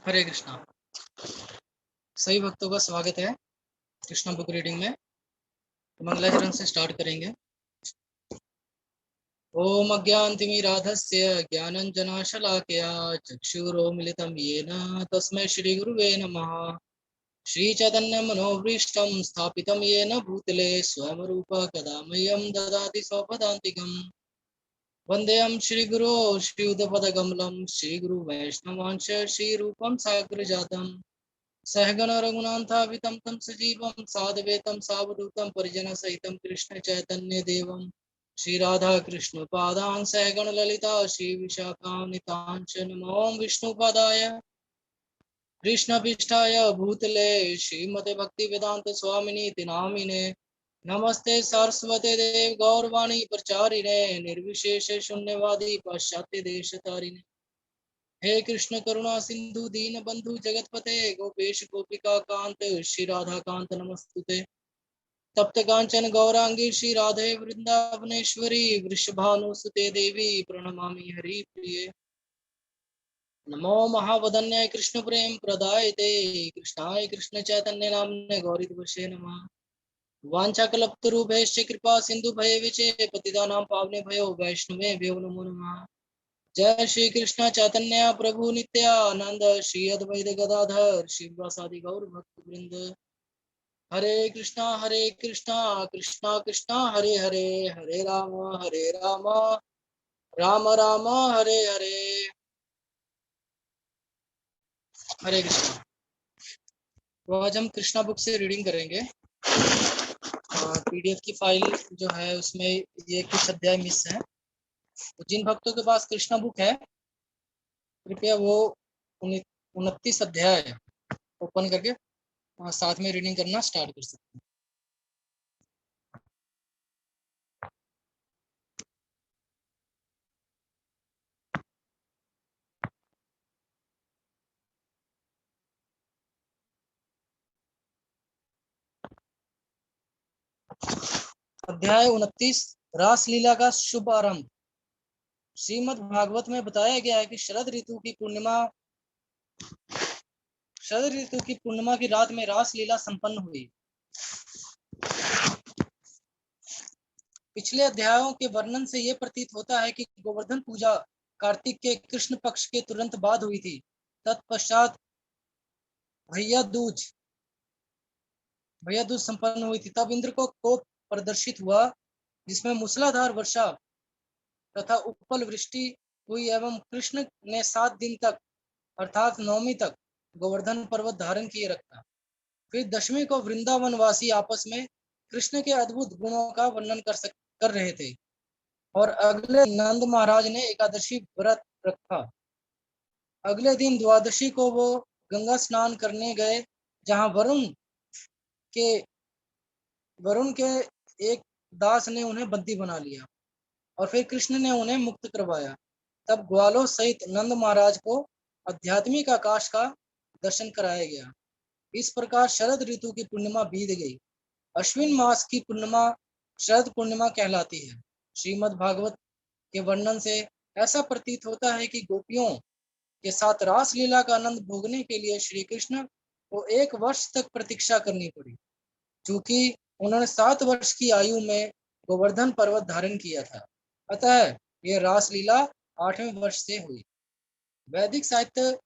हरे कृष्णा। सभी भक्तों का स्वागत है कृष्णा बुक रीडिंग में। मंगलाचरण से स्टार्ट करेंगे। ओम अज्ञानतिमिराधस्य ज्ञानञ्जनशलाकया चक्षुरोन्मिलितं येन तस्मै श्रीगुरुवे नमः। श्रीचैतन्यमनोभीष्टं स्थापितं येन भूतले स्वयं रूप कदा मह्यं ददाति स्वपदान्तिकम्। वन्देऽहं श्रीगुरो श्रीयुतपदकमलं श्रीगुरुवैष्णवांश श्रीरूपं साग्रजातम् सहगण रघुनाथावितं तं सजीवं साद्वैतं सावधूतं परिजनसहितं कृष्ण चैतन्य देवं श्री राधा कृष्ण पादान सहगण ललिता श्री विशाखान्वितांश नमो विष्णुपादाय कृष्णपृष्ठाय भूतले श्रीमते भक्ति वेदांत स्वामिनी नामिने नमस्ते सरस्वते देव गौरवाणी प्रचारिणे निर्विशेष शून्यवादी पाश्चात्य देश तारिणे हे कृष्ण करुणा सिंधु दीन बंधु जगतपते गोपेश गोपिका कांत श्री राधा कांत नमस्तुते। तप्त कांचन गौरांगी श्री राधे वृंदावनेश्वरी वृषभानुसुते देवी प्रणमामि हरि प्रिये। नमो महावदन्याय कृष्ण प्रेम प्रदायते कृष्णाय कृष्ण चैतन्य नामने गौरीवशे नमः। वाञ्छाकल्पतरुभ्यश्च कृपा सिंधु भय विचे पतितानां पावने भयो वैष्णवे भ्यो नमो नमः। जय श्री कृष्ण चैतन्य प्रभु नित्यानंद श्री अद्वैत गदाधर शिवासादि गौर भक्त वृंद। हरे कृष्णा कृष्णा कृष्णा हरे हरे हरे राम राम राम हरे हरे। हरे कृष्णा। तो आज हम कृष्णा बुक से रीडिंग करेंगे। पीडीएफ की फाइल जो है उसमें ये कुछ अध्याय मिस है। तो जिन भक्तों के पास कृष्णा बुक है कृपया वो 29 अध्याय ओपन करके साथ में रीडिंग करना स्टार्ट कर सकते हैं। अध्याय 29 रासलीला का शुभ आरंभ। श्रीमद् भागवत में बताया गया है कि शरद ऋतु की पूर्णिमा की रात में रासलीला संपन्न हुई। पिछले अध्यायों के वर्णन से यह प्रतीत होता है कि गोवर्धन पूजा कार्तिक के कृष्ण पक्ष के तुरंत बाद हुई थी। तत्पश्चात भैया दूज संपन्न हुई थी। तब इंद्र को कोप प्रदर्शित हुआ जिसमें मूसलाधार वर्षा तथा उपल वृष्टि हुई एवं कृष्ण ने 7 दिन तक अर्थात नवमी तक गोवर्धन पर्वत धारण किए रखा। फिर दशमी को वृंदावनवासी आपस में कृष्ण के अद्भुत गुणों का वर्णन कर रहे थे और अगले नंद महाराज ने एकादशी व्रत रखा। अगले दिन द्वादशी को वो गंगा स्नान करने गए जहां वरुण के एक दास ने उन्हें बंदी बना लिया और फिर कृष्ण ने उन्हें मुक्त करवाया। तब ग्वालों सहित नंद महाराज को आध्यात्मिक आकाश का दर्शन कराया गया। इस प्रकार शरद ऋतु की पूर्णिमा बीत गई। अश्विन मास की पूर्णिमा शरद पूर्णिमा कहलाती है। श्रीमद् भागवत के वर्णन से ऐसा प्रतीत होता है कि गोपियों के साथ रास लीला का आनंद भोगने के लिए श्री कृष्ण को 1 वर्ष तक प्रतीक्षा करनी पड़ी, क्योंकि उन्होंने 7 वर्ष की आयु में गोवर्धन पर्वत धारण किया था। अतः यह रासलीला 8वें वर्ष से हुई। वैदिक साहित्य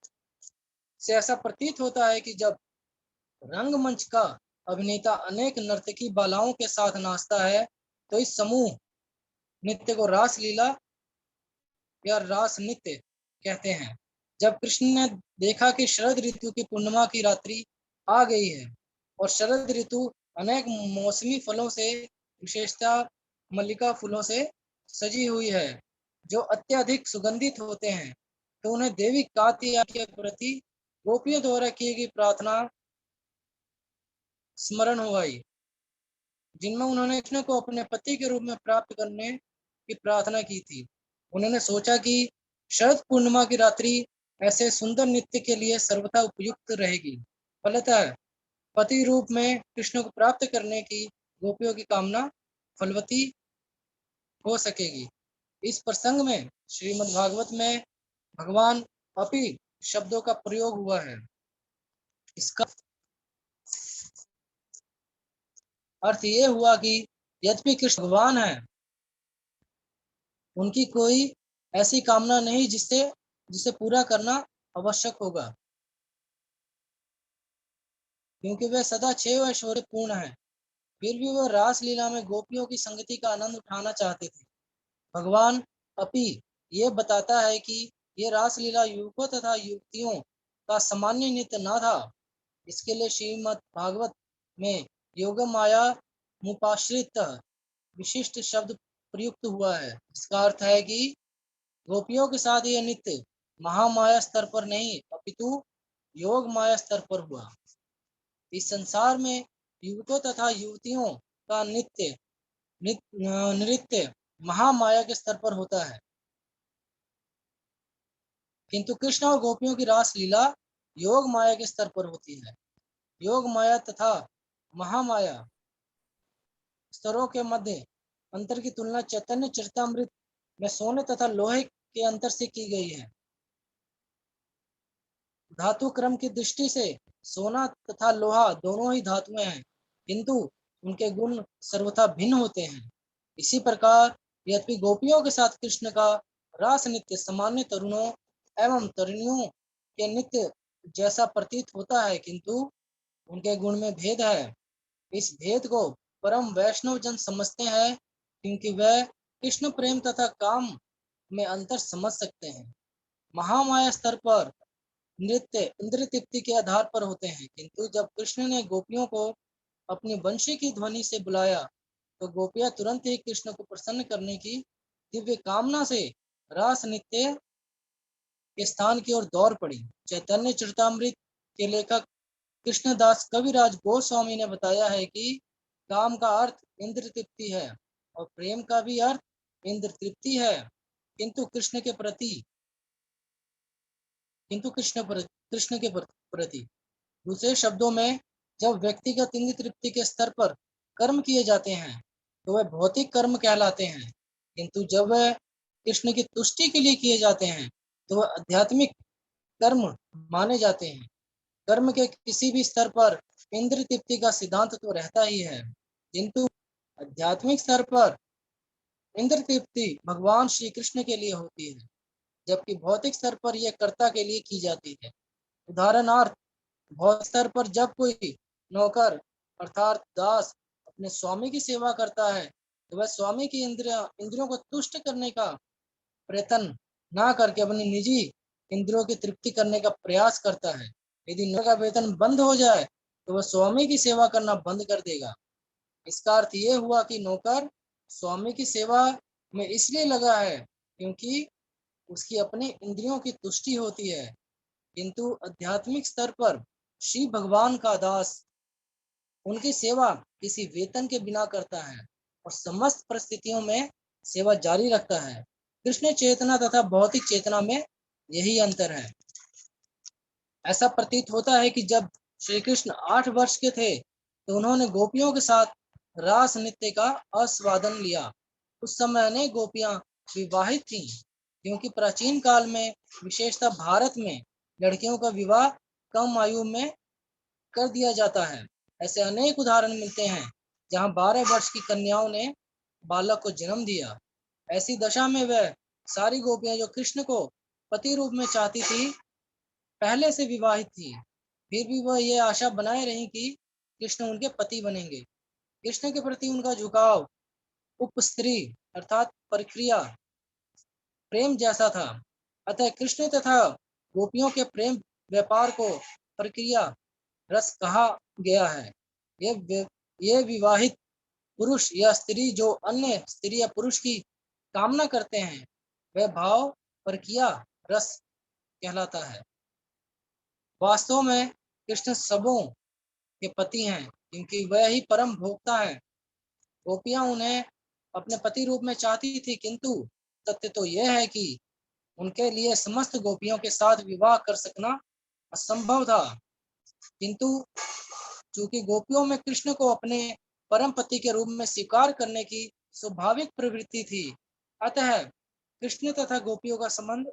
से ऐसा प्रतीत होता है कि जब रंगमंच का अभिनेता अनेक नर्तकी बालाओं के साथ नाचता है तो इस समूह नृत्य को रासलीला या रास नृत्य कहते हैं। जब कृष्ण ने देखा कि शरद ऋतु की पूर्णिमा की रात्रि आ गई है और शरद ऋतु अनेक मौसमी फलों से विशेषता मल्लिका फूलों से सजी हुई है जो अत्यधिक सुगंधित होते हैं, तो उन्हें देवी कात्यायनी के प्रति गोपियों द्वारा की गई प्रार्थना स्मरण हो आई, जिनमें उन्होंने कृष्ण को अपने पति के रूप में प्राप्त करने की प्रार्थना की थी। उन्होंने सोचा कि शरद पूर्णिमा की रात्रि ऐसे सुंदर नृत्य के लिए सर्वथा उपयुक्त रहेगी। फलतः पति रूप में कृष्ण को प्राप्त करने की गोपियों की कामना फलवती हो सकेगी। इस प्रसंग में श्रीमद् भागवत में भगवान अपि शब्दों का प्रयोग हुआ है। इसका अर्थ ये हुआ कि यद्यपि कृष्ण भगवान है, उनकी कोई ऐसी कामना नहीं जिससे जिसे पूरा करना आवश्यक होगा, क्योंकि वे सदा क्षय ऐश्वर्य पूर्ण है। फिर भी वह रास लीला में गोपियों की संगति का आनंद उठाना चाहते थे। भगवान अपि ये बताता है कि ये रास लीला युवकों तथा युवतियों का सामान्य नित्य न था। इसके लिए श्रीमद् भागवत में योग माया मुपाश्रित विशिष्ट शब्द प्रयुक्त हुआ है। इसका अर्थ है कि गोपियों के साथ यह नित्य महामाया स्तर पर नहीं अपितु योग माया स्तर पर हुआ। इस संसार में युवकों तथा युवतियों का नृत्य महामाया के स्तर पर होता है, किंतु कृष्ण और गोपियों की रास लीला योग माया के स्तर पर होती है। योग माया तथा महामाया स्तरों के मध्य अंतर की तुलना चैतन्य चरितामृत में सोने तथा लोहे के अंतर से की गई है। धातु क्रम की दृष्टि से सोना तथा लोहा दोनों ही धातुएं हैं, किंतु उनके गुण सर्वथा भिन्न होते हैं। इसी प्रकार यद्यपि गोपियों के साथ कृष्ण का रास नित्य सामान्य तरुणों एवं तरुणियों के नित्य जैसा प्रतीत होता है, किंतु उनके गुण में भेद है। इस भेद को परम वैष्णव जन समझते हैं, क्योंकि वह कृष्ण प्रेम तथा काम में अंतर समझ सकते हैं। महामाया स्तर पर नृत्य इंद्र तृप्ति के आधार पर होते हैं, किंतु जब कृष्ण ने गोपियों को अपनी बंशी की ध्वनि से बुलाया तो गोपियां तुरंत ही कृष्ण को प्रसन्न करने की दिव्य कामना से रास नृत्य के स्थान की ओर दौड़ पड़ी। चैतन्य चरितामृत के लेखक कृष्णदास कविराज गोस्वामी ने बताया है कि काम का अर्थ इंद्र तृप्ति है और प्रेम का भी अर्थ इंद्र तृप्ति है, किंतु कृष्ण के प्रति। दूसरे शब्दों में, जब व्यक्तिगत इंद्र तृप्ति के स्तर पर कर्म किए जाते हैं तो वह भौतिक कर्म कहलाते हैं, किंतु जब वह कृष्ण की तुष्टि के लिए किए जाते हैं तो वह आध्यात्मिक कर्म माने जाते हैं। कर्म के किसी भी स्तर पर इंद्र तृप्ति का सिद्धांत तो रहता ही है, किंतु आध्यात्मिक स्तर पर इंद्र तृप्ति भगवान श्री कृष्ण के लिए होती है, जबकि भौतिक स्तर पर यह कर्ता के लिए की जाती है। उदाहरणार्थ, भौतिक स्तर पर जब कोई नौकर अर्थात दास अपने स्वामी की सेवा करता है तो वह स्वामी की इंद्रियों को तुष्ट करने का प्रयत्न ना करके अपनी निजी इंद्रियों की तृप्ति करने का प्रयास करता है। यदि नौकर का वेतन बंद हो जाए तो वह स्वामी की सेवा करना बंद कर देगा। इसका अर्थ ये हुआ कि नौकर स्वामी की सेवा में इसलिए लगा है क्योंकि उसकी अपनी इंद्रियों की तुष्टि होती है, किंतु आध्यात्मिक स्तर पर श्री भगवान का दास उनकी सेवा किसी वेतन के बिना करता है और समस्त परिस्थितियों में सेवा जारी रखता है। कृष्ण चेतना तथा भौतिक चेतना में यही अंतर है। ऐसा प्रतीत होता है कि जब श्री कृष्ण 8 वर्ष के थे तो उन्होंने गोपियों के साथ रास नृत्य का आस्वादन लिया। उस समय अनेक गोपियां विवाहित थीं, क्योंकि प्राचीन काल में विशेषतः भारत में लड़कियों का विवाह कम आयु में कर दिया जाता है। ऐसे अनेक उदाहरण मिलते हैं जहां 12 वर्ष की कन्याओं ने बालक को जन्म दिया। ऐसी दशा में वह सारी गोपियां जो कृष्ण को पति रूप में चाहती थी पहले से विवाहित थी, फिर भी वह यह आशा बनाए रही कि कृष्ण उनके पति बनेंगे। कृष्ण के प्रति उनका झुकाव उपस्त्री अर्थात प्रक्रिया प्रेम जैसा था। अतः कृष्ण तथा गोपियों के प्रेम व्यापार को प्रक्रिया रस कहा गया है। ये विवाहित पुरुष या स्त्री जो अन्य स्त्री या पुरुष की कामना करते हैं वह भाव प्रक्रिया रस कहलाता है। वास्तव में कृष्ण सबों के पति हैं, क्योंकि वह ही परम भोक्ता है। गोपियां उन्हें अपने पति रूप में चाहती थी, किंतु सत्य तो यह है कि उनके लिए समस्त गोपियों के साथ विवाह कर सकना असंभव था, किंतु चूंकि गोपियों में कृष्ण को अपने परम पति के रूप में स्वीकार करने की स्वाभाविक प्रवृत्ति थी, अतः कृष्ण तथा गोपियों का संबंध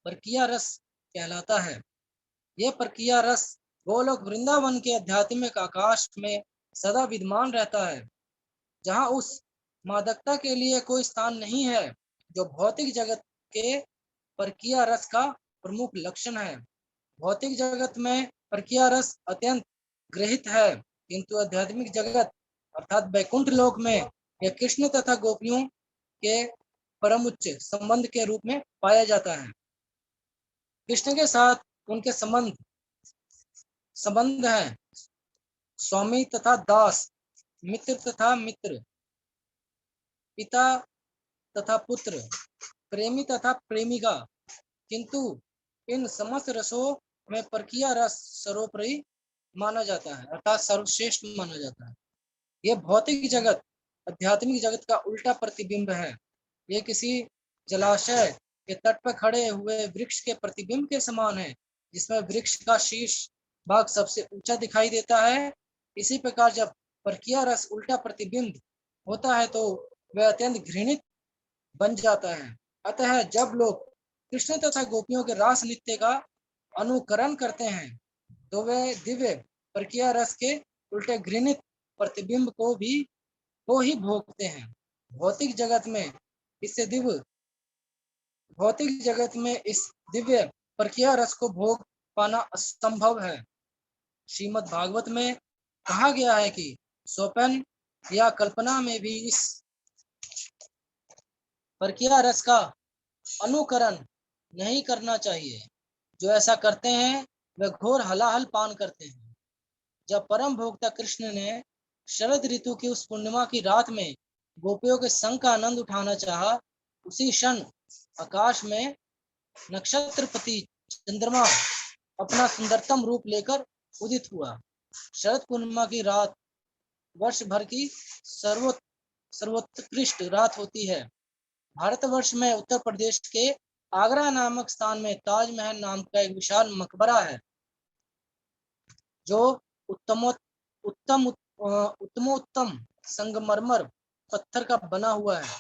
परकीय रस कहलाता है। यह परकीय रस गोलोक वृंदावन के आध्यात्मिक आकाश में सदा विद्यमान रहता है, जहाँ उस मादकता के लिए कोई स्थान नहीं है जो भौतिक जगत के परकीय रस का प्रमुख लक्षण है। भौतिक जगत में परकीय रस अत्यंत गृहित है, किंतु आध्यात्मिक जगत अर्थात वैकुंठ लोक में यह कृष्ण तथा गोपियों के परम उच्च संबंध के रूप में पाया जाता है। कृष्ण के साथ उनके संबंध है स्वामी तथा दास, मित्र तथा मित्र, पिता तथा पुत्र, प्रेमी तथा प्रेमिका, किंतु इन समस्त रसों में परकीय रस सर्वोपरि माना जाता है अर्थात सर्वश्रेष्ठ माना जाता है। यह भौतिक जगत आध्यात्मिक जगत का उल्टा प्रतिबिंब है। यह किसी जलाशय के तट पर खड़े हुए वृक्ष के प्रतिबिंब के समान है, जिसमें वृक्ष का शीर्ष भाग सबसे ऊंचा दिखाई देता है। इसी प्रकार जब परकीय रस उल्टा प्रतिबिंब होता है तो वह अत्यंत घृणित बन जाता है। अतः जब लोग कृष्ण तथा गोपियों के रास नृत्य का अनुकरण करते हैं तो वे दिव्य परकीय रस के उल्टे घृणित प्रतिबिंब को ही भोगते हैं। भौतिक जगत में इस दिव्य परकीय रस को भोग पाना असंभव है। श्रीमद् भागवत में कहा गया है कि स्वप्न या कल्पना में भी इस परकीय रस का अनुकरण नहीं करना चाहिए। जो ऐसा करते हैं वे घोर हलाहल पान करते हैं। जब परम भोक्ता कृष्ण ने शरद ऋतु की उस पूर्णिमा की रात में गोपियों के संग का आनंद उठाना चाहा, उसी क्षण आकाश में नक्षत्रपति चंद्रमा अपना सुंदरतम रूप लेकर उदित हुआ। शरद पूर्णिमा की रात वर्ष भर की सर्वोत्कृष्ट रात होती है। भारतवर्ष में उत्तर प्रदेश के आगरा नामक स्थान में ताजमहल नाम का एक विशाल मकबरा है, जो उत्तमोत्तम संगमरमर पत्थर का बना हुआ है।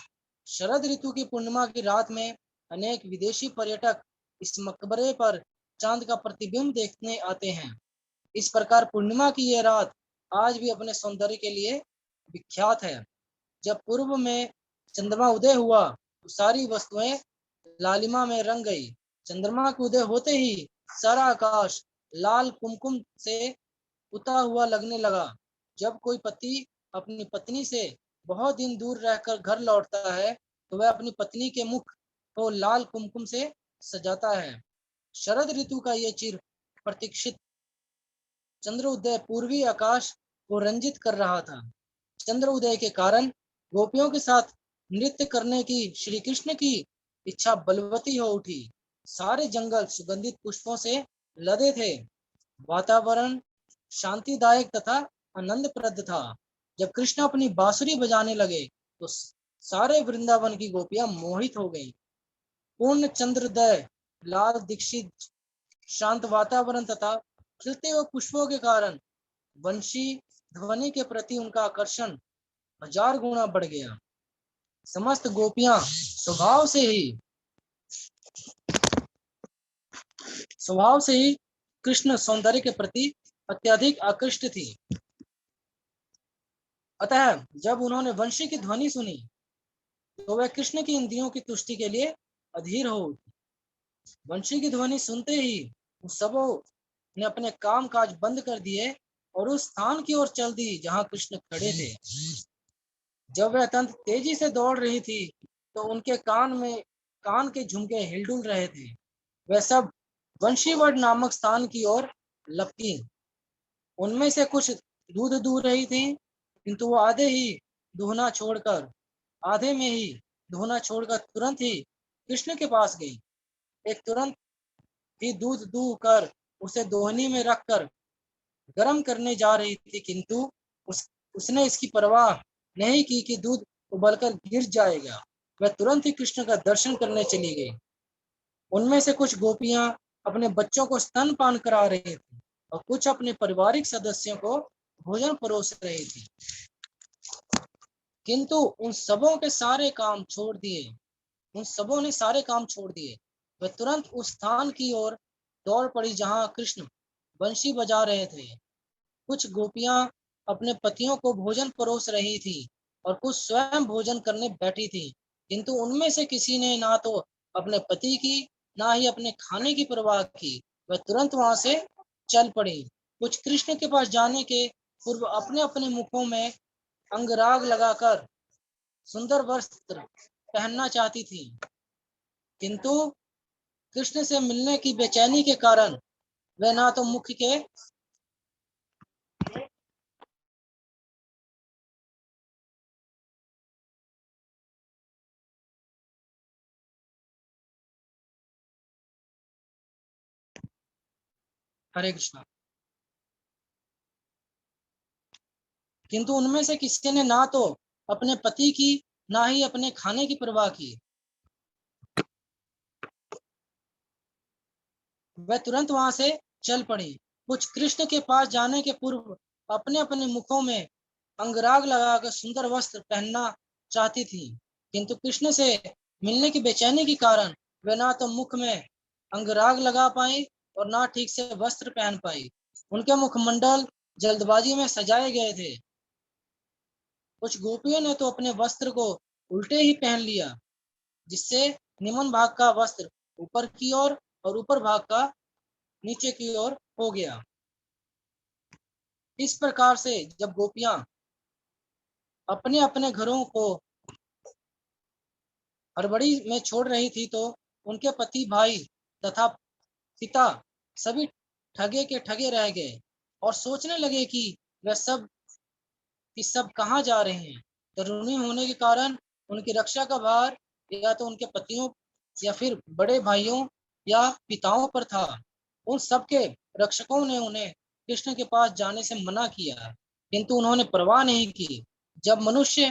शरद ऋतु की पूर्णिमा की रात में अनेक विदेशी पर्यटक इस मकबरे पर चांद का प्रतिबिंब देखने आते हैं। इस प्रकार पूर्णिमा की यह रात आज भी अपने सौंदर्य के लिए विख्यात है। जब पूर्व में चंद्रमा उदय हुआ तो सारी वस्तुएं लालिमा में रंग गई। चंद्रमा के उदय होते ही सारा आकाश लाल कुमकुम से पुता हुआ लगने लगा। जब कोई पति अपनी पत्नी से बहुत दिन दूर रहकर घर लौटता है तो वह अपनी पत्नी के मुख को लाल कुमकुम से सजाता है। शरद ऋतु का यह चिर प्रतीक्षित चंद्र उदय पूर्वी आकाश को रंजित कर रहा था। चंद्र उदय के कारण गोपियों के साथ नृत्य करने की श्री कृष्ण की इच्छा बलवती हो उठी। सारे जंगल सुगंधित पुष्पों से लदे थे। वातावरण शांतिदायक तथा आनंदप्रद था। जब कृष्ण अपनी बांसुरी बजाने लगे तो सारे वृंदावन की गोपियां मोहित हो गईं। पूर्ण चंद्रोदय, लाल दीक्षित, शांत वातावरण तथा खिलते हुए पुष्पों के कारण वंशी ध्वनि के प्रति उनका आकर्षण 1000 गुना बढ़ गया। समस्त गोपियां स्वभाव से ही कृष्ण सौंदर्य के प्रति अत्यधिक आकृष्ट थी। अतः जब उन्होंने वंशी की ध्वनि सुनी तो वह कृष्ण की इंद्रियों की तुष्टि के लिए अधीर हो उठी। वंशी की ध्वनि सुनते ही उन सबों ने अपने काम काज बंद कर दिए और उस स्थान की ओर चल दी जहां कृष्ण खड़े थे। जब वह अत्यंत तेजी से दौड़ रही थी तो उनके कान के झुमके हिलडुल रहे थे। वह सब वंशीवट नामक स्थान की ओर लपकी। उनमें से कुछ दूध दूह रही थी, किंतु वो आधे में ही धोना छोड़कर तुरंत ही कृष्ण के पास गई। एक तुरंत ही दूध दूह कर उसे दोहनी में रखकर गर्म करने जा रही थी, किंतु उसने इसकी परवाह नहीं की कि दूध उबलकर गिर जाएगा। वह तुरंत ही कृष्ण का दर्शन करने चली गई। उनमें से कुछ गोपियां अपने बच्चों को स्तनपान करा रही थी और कुछ अपने पारिवारिक सदस्यों को भोजन परोस रही थी, किंतु उन सबों ने सारे काम छोड़ दिए वह तुरंत उस स्थान की ओर दौड़ पड़ी जहां कृष्ण बंशी बजा रहे थे। कुछ गोपियां अपने पतियों को भोजन परोस रही थी और कुछ स्वयं भोजन करने बैठी थी, किंतु उनमें से किसी ने ना तो अपने पति की ना ही अपने खाने की परवाह की। वह तुरंत वहां से चल पड़ी। कुछ कृष्ण के पास जाने के पूर्व अपने अपने मुखों में अंगराग लगाकर सुंदर वस्त्र पहनना चाहती थी, किंतु कृष्ण से मिलने की बेचैनी के कारण वे ना तो मुख के हरे कृष्णा किंतु उनमें से किसी ने ना तो अपने पति की ना ही अपने खाने की परवाह की। वह तुरंत वहां से चल पड़ी। कुछ कृष्ण के पास जाने के पूर्व अपने अपने मुखों में अंगराग लगाकर सुंदर वस्त्र पहनना चाहती थी, किंतु कृष्ण से मिलने की बेचैनी के कारण वे ना तो मुख में अंगराग लगा पाई और ना ठीक से वस्त्र पहन पाई। उनके मुखमंडल जल्दबाजी में सजाए गए थे। कुछ गोपियों ने तो अपने वस्त्र को उल्टे ही पहन लिया, जिससे निम्न भाग का वस्त्र ऊपर की ओर और ऊपर भाग का नीचे की ओर हो गया। इस प्रकार से जब गोपियां अपने अपने घरों को हड़बड़ी में छोड़ रही थी, तो उनके पति, भाई तथा पिता सभी ठगे के ठगे रह गए और सोचने लगे कि सब कहाँ जा रहे हैं। तरुणी होने के कारण उनकी रक्षा का भार या तो उनके पतियों या फिर बड़े भाइयों या पिताओं पर था। उन सबके रक्षकों ने उन्हें कृष्ण के पास जाने से मना किया, किंतु उन्होंने परवाह नहीं की। जब मनुष्य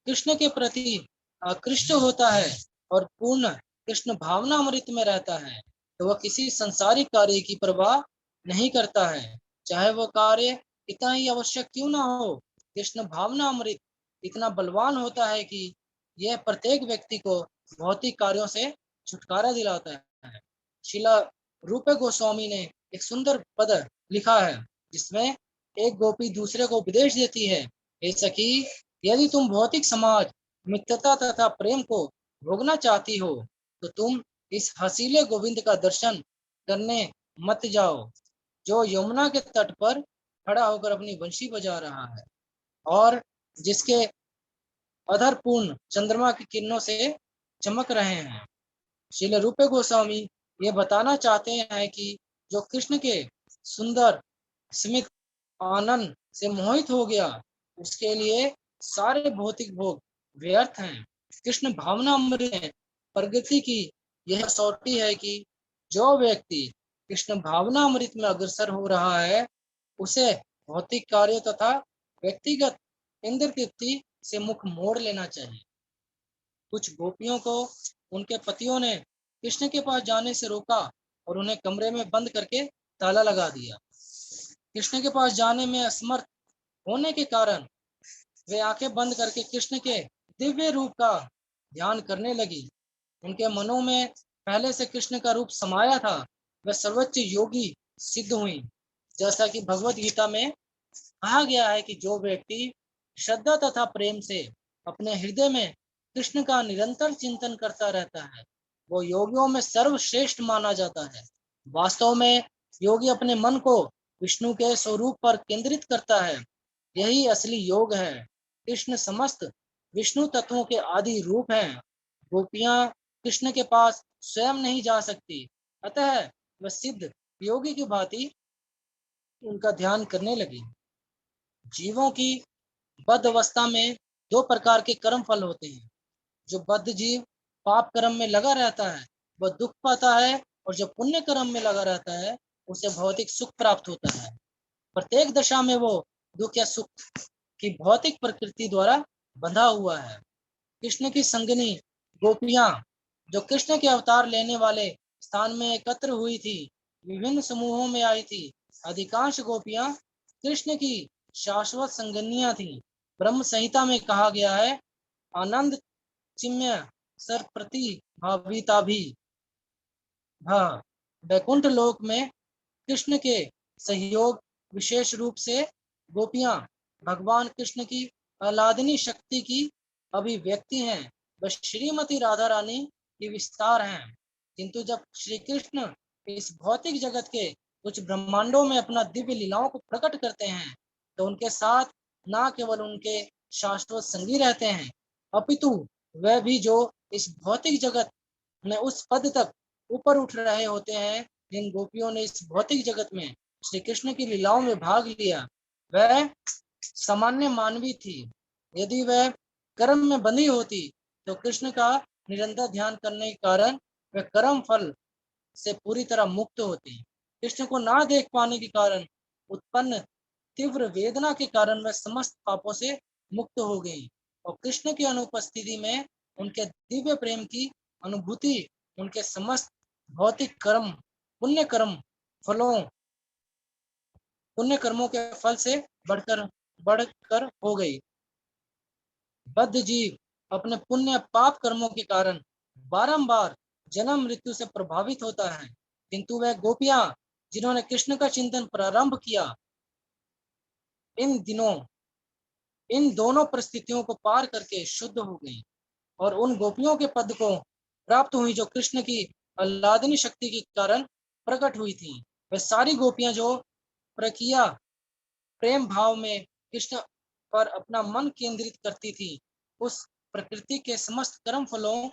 कृष्ण के प्रति आकृष्ट होता है और पूर्ण कृष्ण भावना अमृत में रहता है, तो वह किसी संसारिक कार्य की परवाह नहीं करता है, चाहे वह कार्य कितना ही आवश्यक क्यों ना हो। कृष्ण भावना अमृत इतना बलवान होता है कि यह प्रत्येक व्यक्ति को भौतिक कार्यों से छुटकारा दिलाता है। शिला रूप गोस्वामी ने एक सुंदर पद लिखा है, जिसमें एक गोपी दूसरे को उपदेश देती है, हे सखी, यदि तुम भौतिक समाज, मित्रता तथा प्रेम को भोगना चाहती हो, तो तुम इस हसीले गोविंद का दर्शन करने मत जाओ, जो यमुना के तट पर खड़ा होकर अपनी बंशी बजा रहा है और जिसके अधर पूर्ण चंद्रमा की किरणों से चमक रहे हैं। श्रील रूप गोस्वामी ये बताना चाहते हैं कि जो कृष्ण के सुंदर स्मित आनंद से मोहित हो गया, उसके लिए सारे भौतिक भोग व्यर्थ हैं। कृष्ण भावना अमृत में प्रगति की यह कसौटी है कि जो व्यक्ति कृष्ण भावना अमृत में अग्रसर हो रहा है, उसे भौतिक कार्य तथा व्यक्तिगत इंद्र तृप्ति से मुख मोड़ लेना चाहिए। कुछ गोपियों को उनके पतियों ने कृष्ण के पास जाने से रोका और उन्हें कमरे में बंद करके ताला लगा दिया। कृष्ण के पास जाने में असमर्थ होने के कारण वे आंखें बंद करके कृष्ण के दिव्य रूप का ध्यान करने लगी। उनके मनों में पहले से कृष्ण का रूप समाया था। वह सर्वोच्च योगी सिद्ध हुई। जैसा कि भगवत गीता में कहा गया है कि जो व्यक्ति श्रद्धा तथा प्रेम से अपने हृदय में कृष्ण का निरंतर चिंतन करता रहता है, वो योगियों में सर्वश्रेष्ठ माना जाता है। वास्तव में योगी अपने मन को विष्णु के स्वरूप पर केंद्रित करता है। यही असली योग है। कृष्ण समस्त विष्णु तत्वों के आदि रूप हैं। गोपियां कृष्ण के पास स्वयं नहीं जा सकती, अतः वह सिद्ध योगी की भांति उनका ध्यान करने लगी। जीवों की बद्ध अवस्था में दो प्रकार के कर्म फल होते हैं। जो बद्ध जीव पाप कर्म में लगा रहता है, वह दुख पाता है, और जो पुण्य कर्म में लगा रहता है, उसे भौतिक सुख प्राप्त होता है। प्रत्येक दशा में वो दुख या सुख की भौतिक प्रकृति द्वारा बंधा हुआ है। कृष्ण की संगनी गोपियां जो कृष्ण के अवतार लेने वाले स्थान में एकत्र हुई थी, विभिन्न समूहों में आई थी। अधिकांश गोपियां कृष्ण की शाश्वत संगनियां थी। ब्रह्म संहिता में कहा गया है, आनंद चिन्मय सर प्रति भाविता भी। हाँ, वैकुंठ लोक में कृष्ण के सहयोग विशेष रूप से गोपियां भगवान कृष्ण की आह्लादनी शक्ति की अभिव्यक्ति हैं। वह श्रीमती राधा रानी की विस्तार हैं। किंतु जब श्री कृष्ण इस भौतिक जगत के कुछ ब्रह्मांडों में अपना दिव्य लीलाओं को प्रकट करते हैं तो उनके साथ न केवल उनके शाश्वत संगी रहते हैं अपितु वह भी जो इस भौतिक जगत में उस पद तक ऊपर उठ रहे होते हैं जिन गोपियों ने इस भौतिक जगत में श्री कृष्ण की लीलाओं में भाग लिया वह सामान्य मानवी थी। यदि वह कर्म में बंधी होती तो कृष्ण का निरंतर ध्यान करने के कारण वह कर्म फल से पूरी तरह मुक्त होती। कृष्ण को ना देख पाने के कारण उत्पन्न तीव्र वेदना के कारण वह समस्त पापों से मुक्त हो गई और कृष्ण की अनुपस्थिति में उनके दिव्य प्रेम की अनुभूति उनके समस्त भौतिक कर्म पुण्य कर्म फलों पुण्य कर्मों के फल से बढ़कर हो गई। बद्ध जीव अपने पुण्य पाप कर्मों के कारण बारंबार जन्म मृत्यु से प्रभावित होता है किंतु वह गोपियां जिन्होंने कृष्ण का चिंतन प्रारंभ किया इन दिनों इन दोनों परिस्थितियों को पार करके शुद्ध हो गई और उन गोपियों के पद को प्राप्त हुई जो कृष्ण की आह्लादनी शक्ति के कारण प्रकट हुई थी। वह सारी गोपियां जो प्रकिया प्रेम भाव में कृष्ण पर अपना मन केंद्रित करती थी उस प्रकृति के समस्त कर्म फलों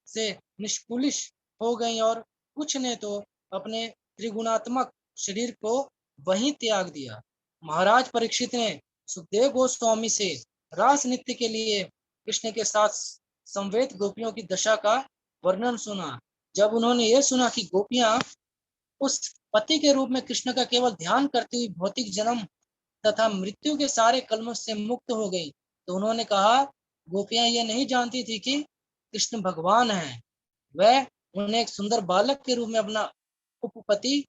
से निष्कुलिश हो गई और कुछ ने तो अपने त्रिगुणात्मक शरीर को वहीं त्याग दिया। महाराज परीक्षित ने सुखदेव गोस्वामी से रास नृत्य के लिए कृष्ण के साथ संवेद गोपियों की दशा का वर्णन सुना। जब उन्होंने ये सुना कि गोपियां उस पति के रूप में कृष्ण का केवल ध्यान करती हुई भौतिक जन्म तथा मृत्यु के सारे कलमों से मुक्त हो गई तो उन्होंने कहा गोपियां ये नहीं जानती थी कि कृष्ण भगवान है। वह उन्हें एक सुंदर बालक के रूप में अपना उपपति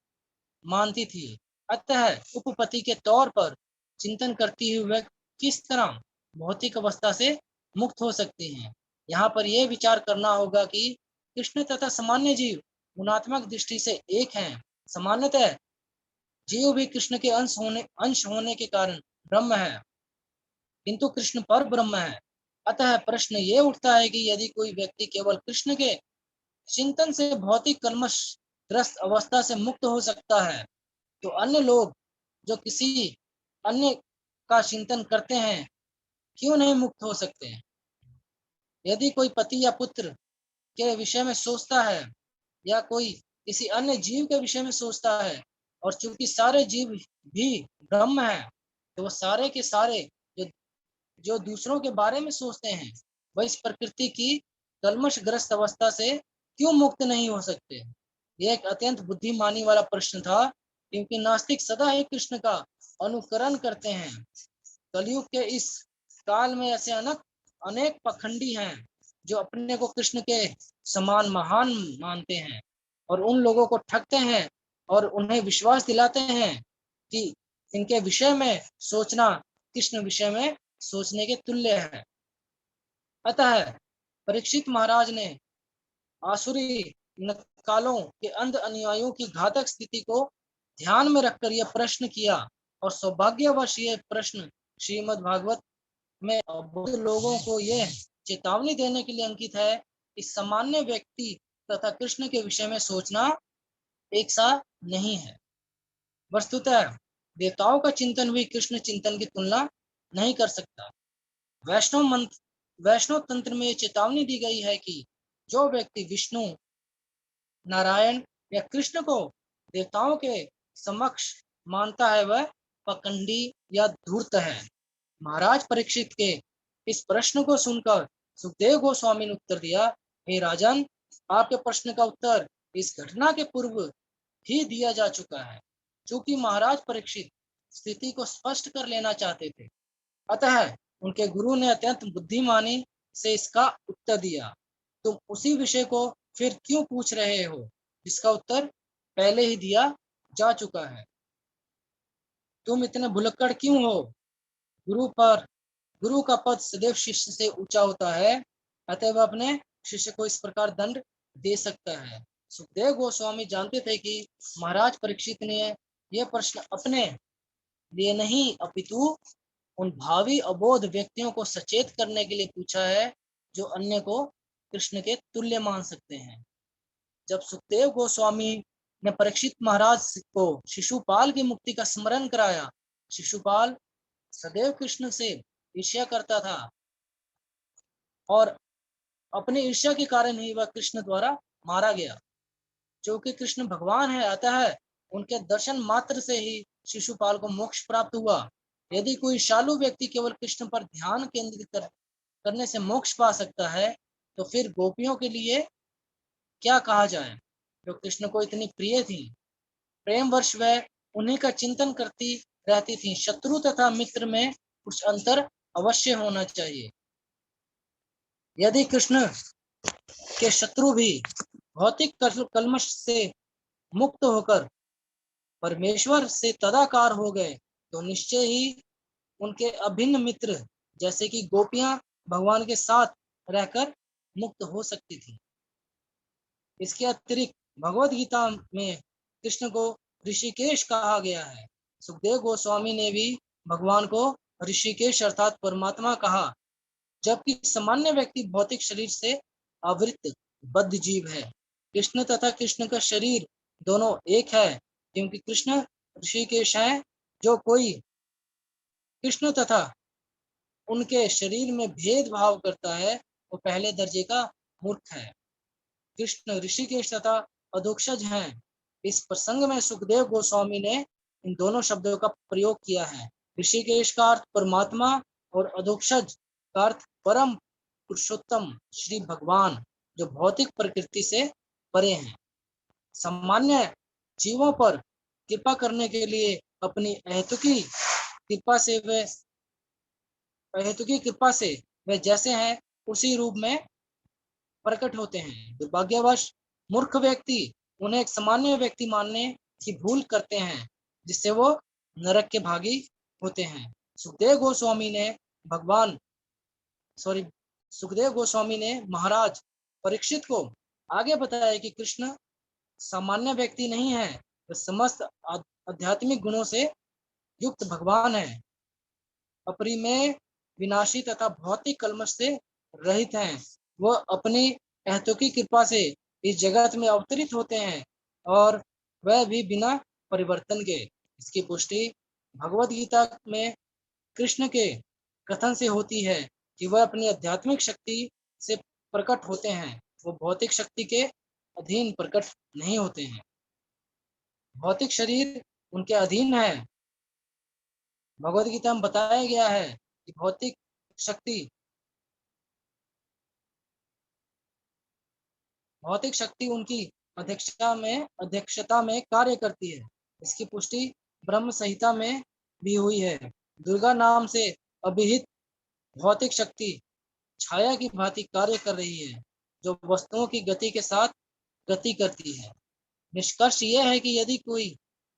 मानती थी। अतः उपपति के तौर पर चिंतन करती हुई वह किस तरह भौतिक अवस्था से मुक्त हो सकती हैं। यहाँ पर यह विचार करना होगा कि कृष्ण तथा सामान्य जीव गुणात्मक दृष्टि से एक हैं। सामान्यतः जीव भी कृष्ण के अंश होने के कारण ब्रह्म है किंतु कृष्ण पर ब्रह्म है। अतः प्रश्न ये उठता है कि यदि कोई व्यक्ति केवल कृष्ण के चिंतन से भौतिक कलमश ग्रस्त अवस्था से मुक्त हो सकता है तो अन्य लोग जो किसी अन्य का चिंतन करते हैं क्यों नहीं मुक्त हो सकते हैं। यदि कोई पति या पुत्र के विषय में सोचता है या कोई किसी अन्य जीव के विषय में सोचता है और चूंकि सारे जीव भी ब्रह्म है तो वो सारे के सारे जो जो दूसरों के बारे में सोचते हैं वह इस प्रकृति की कलमशग्रस्त अवस्था से क्यों मुक्त नहीं हो सकते। यह एक अत्यंत बुद्धिमानी वाला प्रश्न था क्योंकि नास्तिक सदा ही कृष्ण का अनुकरण करते हैं। कलयुग के इस काल में ऐसे अनेक पखंडी हैं जो अपने को कृष्ण के समान महान मानते हैं और उन लोगों को ठगते हैं और उन्हें विश्वास दिलाते हैं कि इनके विषय में सोचना कृष्ण विषय में सोचने के तुल्य है। अतः परीक्षित महाराज ने आसुरी नकालों के अंध अनुयायियों की घातक स्थिति को ध्यान में रखकर यह प्रश्न किया और सौभाग्यवश यह प्रश्न श्रीमद् भागवत में बुद्ध लोगों को यह चेतावनी देने के लिए अंकित है कि सामान्य व्यक्ति तथा कृष्ण के विषय में सोचना एक सा नहीं है। वस्तुतः देवताओं का चिंतन भी कृष्ण चिंतन की तुलना नहीं कर सकता। वैष्णव तंत्र में चेतावनी दी गई है कि जो व्यक्ति विष्णु नारायण या कृष्ण को देवताओं के समक्ष मानता है वह पखंडी या धूर्त है। महाराज परीक्षित के इस प्रश्न को सुनकर सुखदेव गोस्वामी ने उत्तर दिया, हे राजन, आपके प्रश्न का उत्तर इस घटना के पूर्व ही दिया जा चुका है। चूंकि महाराज परीक्षित स्थिति को स्पष्ट कर लेना चाहते थे अतः उनके गुरु ने अत्यंत बुद्धिमानी से इसका उत्तर दिया। तुम उसी विषय को फिर क्यों पूछ रहे हो जिसका उत्तर पहले ही दिया जा चुका है। तुम इतने भुलक्कड़ क्यों हो। गुरु का पद सदैव शिष्य से ऊंचा होता है अतः वह अपने शिष्य को इस प्रकार दंड दे सकता है। सुखदेव गोस्वामी जानते थे कि महाराज परीक्षित ने यह प्रश्न अपने लिए नहीं अपितु उन भावी अबोध व्यक्तियों को सचेत करने के लिए पूछा है जो अन्य को कृष्ण के तुल्य मान सकते हैं। जब सुखदेव गोस्वामी ने परीक्षित महाराज को शिशुपाल की मुक्ति का स्मरण कराया, शिशुपाल सदैव कृष्ण से ईर्ष्या करता था और अपनी ईर्ष्या के कारण ही वह कृष्ण द्वारा मारा गया। जो कि कृष्ण भगवान है, अतः उनके दर्शन मात्र से ही शिशुपाल को मोक्ष प्राप्त हुआ। यदि कोई शालू व्यक्ति केवल कृष्ण पर ध्यान केंद्रित करने से मोक्ष पा सकता है, तो फिर गोपियों के लिए क्या कहा जाए, जो कृष्ण को इतनी प्रिय थी। प्रेम वर्ष वह उन्हीं का चिंतन करती रहती थी। शत्रु तथा मित्र में कुछ अंतर अवश्य होना चाहिए। यदि कृष्ण के शत्रु भी भौतिक कलमश से मुक्त होकर परमेश्वर से तदाकार हो गए, तो निश्चय ही उनके अभिन्न मित्र जैसे कि गोपियां भगवान के साथ रहकर मुक्त हो सकती थी। इसके अतिरिक्त भगवत गीता में कृष्ण को ऋषिकेश कहा गया है। सुखदेव गोस्वामी ने भी भगवान को ऋषिकेश अर्थात परमात्मा कहा, जबकि सामान्य व्यक्ति भौतिक शरीर से आवृत बद्ध जीव है। कृष्ण तथा कृष्ण का शरीर दोनों एक है, क्योंकि कृष्ण ऋषिकेश है। जो कोई कृष्ण तथा उनके शरीर में भेदभाव करता है, वो पहले दर्जे का मूर्ख है। कृष्ण ऋषिकेश तथा अधोक्षज हैं। इस प्रसंग में सुखदेव गोस्वामी ने इन दोनों शब्दों का प्रयोग किया है। ऋषिकेश का अर्थ परमात्मा और अधोक्षज का अर्थ परम पुरुषोत्तम श्री भगवान, जो भौतिक प्रकृति से परे हैं। सामान्य जीवों पर कृपा करने के लिए अपनी अहेतुकी कृपा से वे जैसे हैं उसी रूप में प्रकट होते हैं। दुर्भाग्यवश मूर्ख व्यक्ति उन्हें एक सामान्य व्यक्ति मानने की भूल करते हैं, जिससे वो नरक के भागी होते हैं। सुखदेव गोस्वामी ने भगवान सॉरी सुखदेव गोस्वामी ने महाराज परीक्षित को आगे बताया कि कृष्ण सामान्य व्यक्ति नहीं है, वे समस्त आध्यात्मिक गुणों से युक्त भगवान है, अपरिमेय, विनाशी तथा भौतिक कलमश से रहित हैं। वह अपनी अहेतु की कृपा से इस जगत में अवतरित होते हैं और वह भी बिना परिवर्तन के। इसकी पुष्टि भगवत गीता में कृष्ण के कथन से होती है कि वह अपनी आध्यात्मिक शक्ति से प्रकट होते हैं, वो भौतिक शक्ति के अधीन प्रकट नहीं होते हैं। भौतिक शरीर उनके अधीन है। भगवत गीता में बताया गया है कि भौतिक शक्ति उनकी अध्यक्षता में कार्य करती है। इसकी पुष्टि ब्रह्म संहिता में भी हुई है। दुर्गा नाम से अभिहित भौतिक शक्ति छाया की भांति कार्य कर रही है, जो वस्तुओं की गति के साथ गति करती है। निष्कर्ष यह है कि यदि कोई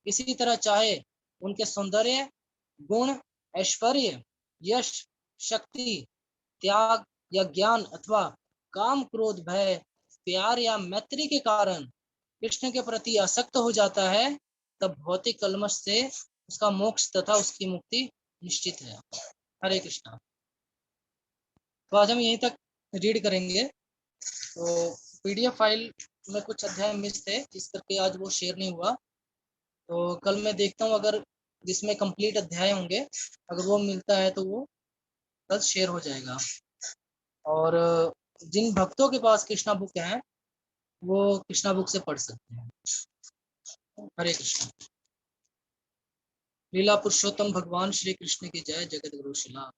किसी तरह चाहे, उनके सौंदर्य, गुण, ऐश्वर्य, यश, शक्ति, त्याग या ज्ञान अथवा काम, क्रोध, भय, प्यार या मैत्री के कारण कृष्ण के प्रति आसक्त हो जाता है, तब भौतिक कलमश से उसका मोक्ष तथा उसकी मुक्ति निश्चित है। हरे कृष्णा। तो आज हम यहीं तक रीड करेंगे। तो पीडीएफ फाइल में कुछ अध्याय मिस थे, जिस करके आज वो शेयर नहीं हुआ। तो कल मैं देखता हूँ, अगर जिसमें कंप्लीट अध्याय होंगे, अगर वो मिलता है तो वो कल शेयर हो जाएगा। और जिन भक्तों के पास कृष्णा बुक है, वो कृष्णा बुक से पढ़ सकते हैं। हरे कृष्ण। लीला पुरुषोत्तम भगवान श्री कृष्ण की जय। जगत गुरु शिला।